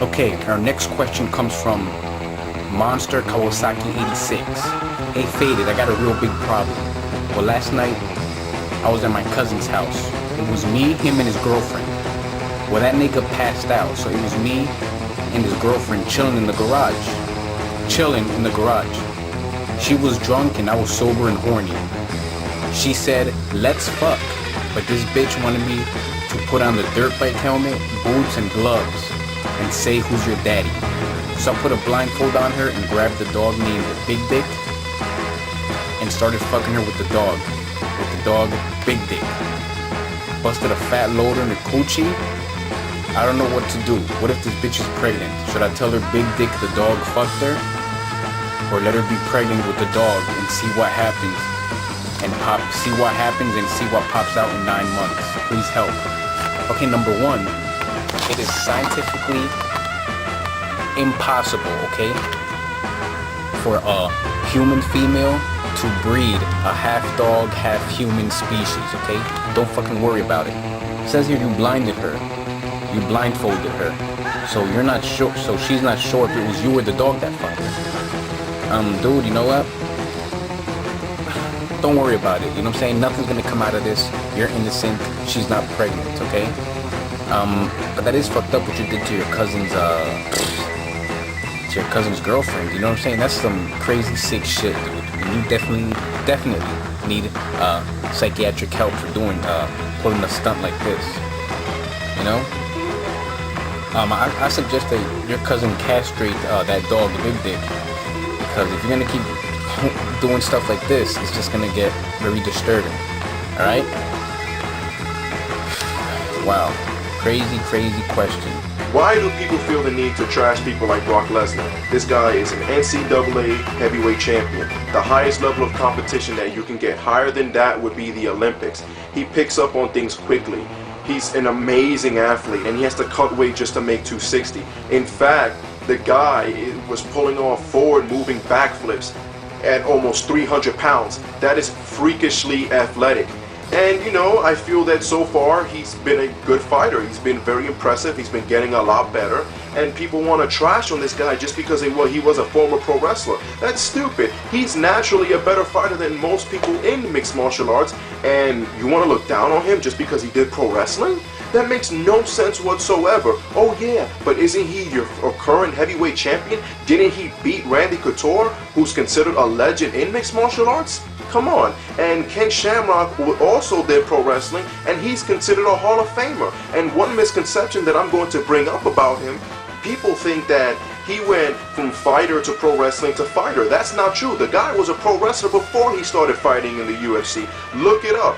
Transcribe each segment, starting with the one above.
Okay, our next question comes from Monster Kawasaki 86. Hey Faded, I got a real big problem. Well, last night I was at my cousin's house. It was me, him, and his girlfriend. Well, that nigga passed out, so it was me and his girlfriend chilling in the garage. She was drunk and I was sober and horny. She said, let's fuck. But this bitch wanted me to put on the dirt bike helmet, boots, and gloves and say, who's your daddy? So I put a blindfold on her and grabbed the dog named Big Dick and started fucking her with the dog Big Dick. Busted a fat loader in her coochie. I don't know what to do. What if this bitch is pregnant? Should I tell her Big Dick the dog fucked her? Or let her be pregnant with the dog and see what happens and see what pops out in 9 months? Please help. Okay, number one, it is scientifically impossible, okay, for a human female to breed a half dog, half human species, okay? Don't fucking worry about it. It says here you blinded her. You blindfolded her. So you're not sure, so she's not sure if it was you or the dog that fucked her. Dude, you know what? Don't worry about it, you know what I'm saying? Nothing's gonna come out of this. You're innocent. She's not pregnant, okay? But that is fucked up what you did to your cousin's girlfriend, you know what I'm saying? That's some crazy sick shit, dude. And you definitely need psychiatric help for pulling a stunt like this, you know? I suggest that your cousin castrate that dog, Big Dick, because if you're gonna keep doing stuff like this, it's just gonna get very disturbing. Alright? Wow. Crazy question. Why do people feel the need to trash people like Brock Lesnar? This guy is an NCAA heavyweight champion. The highest level of competition that you can get. Higher than that would be the Olympics. He picks up on things quickly. He's an amazing athlete, and he has to cut weight just to make 260. In fact, the guy was pulling off forward moving backflips at almost 300 pounds. That is freakishly athletic. And you know, I feel that so far he's been a good fighter. He's been very impressive. He's been getting a lot better. And people want to trash on this guy just because he was a former pro wrestler. That's stupid. He's naturally a better fighter than most people in mixed martial arts. And you want to look down on him just because he did pro wrestling? That makes no sense whatsoever. Oh yeah, but isn't he your current heavyweight champion? Didn't he beat Randy Couture, who's considered a legend in mixed martial arts? Come on. And Ken Shamrock also did pro wrestling, and he's considered a Hall of Famer. And one misconception that I'm going to bring up about him, people think that he went from fighter to pro wrestling to fighter. That's not true. The guy was a pro wrestler before he started fighting in the UFC. Look it up.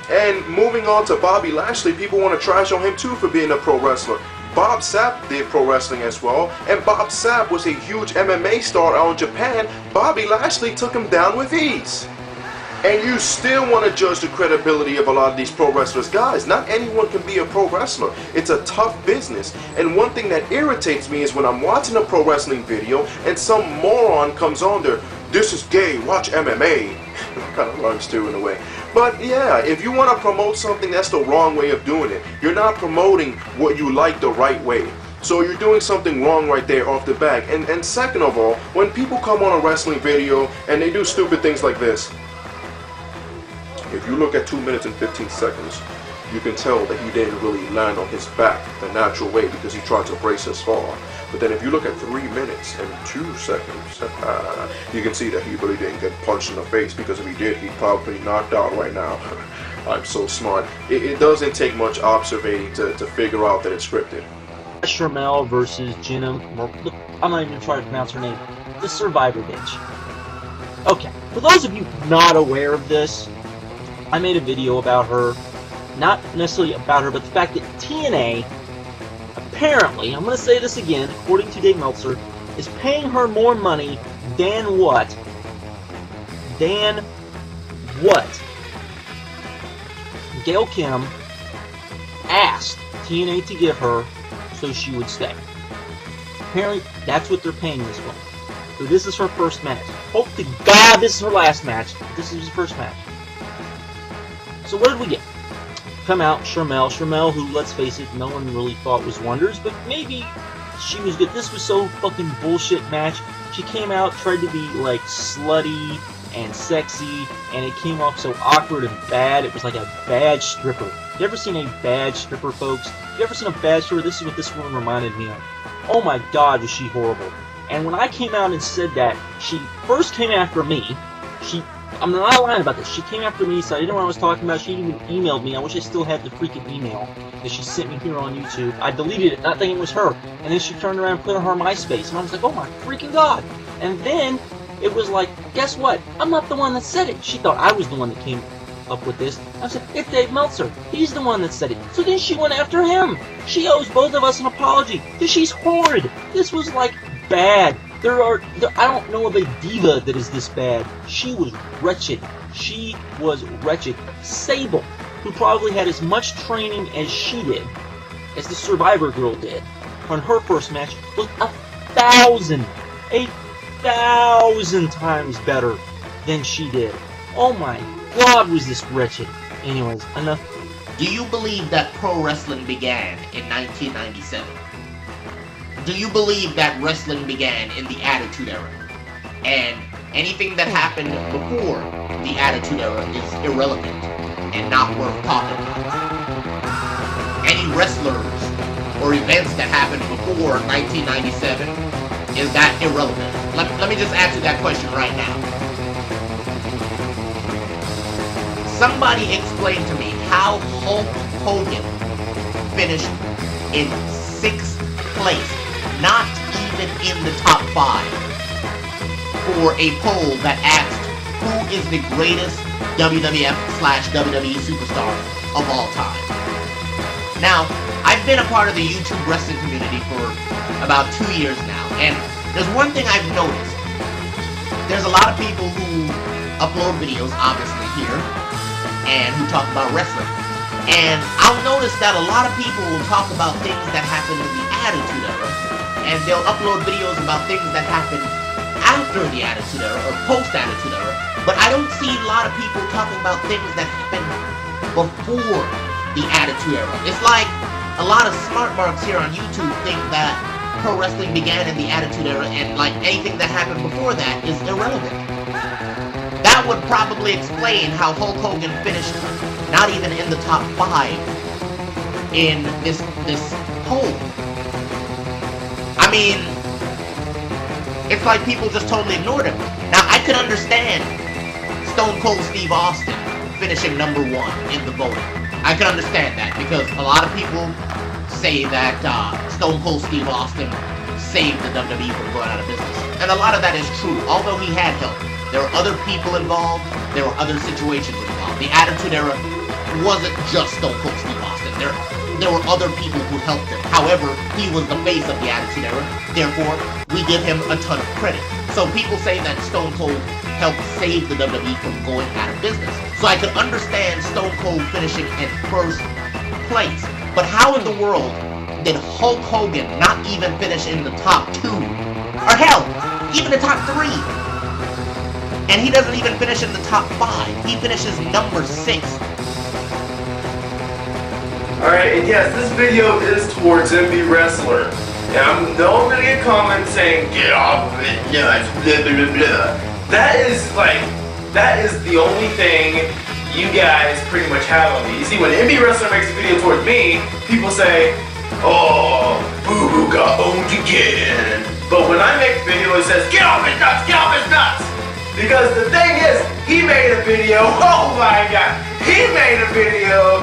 And moving on to Bobby Lashley, people want to trash on him too for being a pro wrestler. Bob Sapp did pro wrestling as well, and Bob Sapp was a huge MMA star out in Japan. Bobby Lashley took him down with ease. And you still want to judge the credibility of a lot of these pro wrestlers. Guys, not anyone can be a pro wrestler. It's a tough business. And one thing that irritates me is when I'm watching a pro wrestling video and some moron comes on there, this is gay, watch MMA. Kind of runs too in a way. But yeah, if you want to promote something, that's the wrong way of doing it. You're not promoting what you like the right way. So you're doing something wrong right there off the bat. And second of all, when people come on a wrestling video and they do stupid things like this, if you look at 2 minutes and 15 seconds, you can tell that he didn't really land on his back the natural way because he tried to brace his fall. But then if you look at 3 minutes and 2 seconds, you can see that he really didn't get punched in the face, because if he did, he'd probably be knocked out right now. I'm so smart. It doesn't take much observating to figure out that it's scripted. Shermel versus Jenna, I'm not even trying to pronounce her name, the Survivor bitch. Okay, for those of you not aware of this, I made a video about her, not necessarily about her, but the fact that TNA, apparently, I'm going to say this again, according to Dave Meltzer, is paying her more money than what? Gail Kim asked TNA to give her so she would stay. Apparently, that's what they're paying this woman. So this is her first match. Hope to God this is her last match. This is her first match. So what did we get? come out, Shermell, who, let's face it, no one really thought was wonders, but maybe she was good. This was so fucking bullshit match. She came out, tried to be, like, slutty and sexy, and it came off so awkward and bad. It was like a bad stripper. You ever seen a bad stripper, folks? You ever seen a bad stripper? This is what this woman reminded me of. Oh my god, was she horrible. And when I came out and said that, she first came after me. I'm not lying about this. She came after me, so I didn't know what I was talking about. She even emailed me. I wish I still had the freaking email that she sent me here on YouTube. I deleted it, not thinking it was her. And then she turned around and put it on her MySpace. And I was like, oh my freaking god. And then it was like, guess what? I'm not the one that said it. She thought I was the one that came up with this. I said, it's Dave Meltzer. He's the one that said it. So then she went after him. She owes both of us an apology. Because she's horrid. This was like bad. I don't know of a diva that is this bad. She was wretched. She was wretched. Sable, who probably had as much training as she did, as the Survivor girl did, on her first match, was 1,000 times better than she did. Oh my god, was this wretched. Anyways, enough. Do you believe that pro wrestling began in 1997? Do you believe that wrestling began in the Attitude Era? And anything that happened before the Attitude Era is irrelevant and not worth talking about? Any wrestlers or events that happened before 1997, is that irrelevant? Let me just answer that question right now. Somebody explain to me how Hulk Hogan finished in 6th place, not even in the top 5, for a poll that asked who is the greatest WWF/WWE superstar of all time. Now, I've been a part of the YouTube wrestling community for about 2 years now, and there's one thing I've noticed. There's a lot of people who upload videos, obviously, here, and who talk about wrestling. And I'll notice that a lot of people will talk about things that happened in the Attitude Era, and they'll upload videos about things that happened after the Attitude Era or post-Attitude Era, but I don't see a lot of people talking about things that happened before the Attitude Era. It's like a lot of smart marks here on YouTube think that pro wrestling began in the Attitude Era, and like anything that happened before that is irrelevant. That would probably explain how Hulk Hogan finished not even in the top 5 in this poll. I mean, it's like people just totally ignored him. Now, I could understand Stone Cold Steve Austin finishing number 1 in the voting. I can understand that, because a lot of people say that Stone Cold Steve Austin saved the WWE from going out of business. And a lot of that is true, although he had help. There were other people involved, there were other situations involved. The Attitude Era wasn't just Stone Cold Steve Austin. There were other people who helped him. However, he was the face of the Attitude Era, therefore, we give him a ton of credit. So people say that Stone Cold helped save the WWE from going out of business. So I could understand Stone Cold finishing in 1st place. But how in the world did Hulk Hogan not even finish in the top 2? Or hell, even the top 3? And he doesn't even finish in the top 5. He finishes number 6. Alright, and yes, this video is towards MB Wrestler. And I know I'm gonna get comments saying, get off of it, yeah, blah, blah, blah, blah. That is the only thing you guys pretty much have on me. You see, when MB Wrestler makes a video towards me, people say, oh, Boo-Boo got owned again. But when I make a video, it says, get off his nuts, get off his nuts. Because the thing is, he made a video, oh my god, he made a video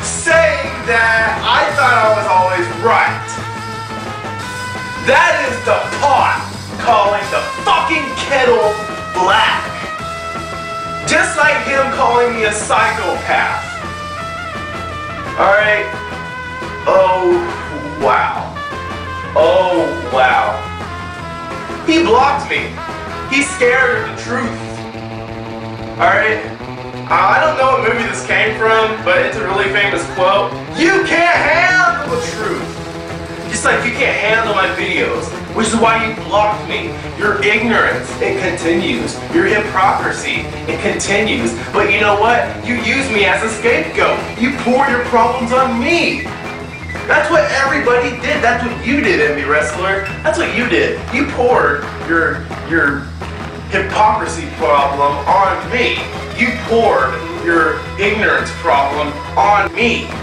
saying that I thought I was always right. That is the pot calling the fucking kettle black. Just like him calling me a psychopath. Alright. Oh, wow. Oh, wow. He blocked me. He's scared of the truth. Alright? I don't know what movie this came from, but it's a really famous quote. You can't handle the truth. You like you can't handle my videos, which is why you blocked me. Your ignorance, it continues. Your hypocrisy, it continues. But you know what? You use me as a scapegoat. You pour your problems on me. That's what everybody did. That's what you did, Envy Wrestler. That's what you did. You poured your hypocrisy problem on me. You poured your ignorance problem on me.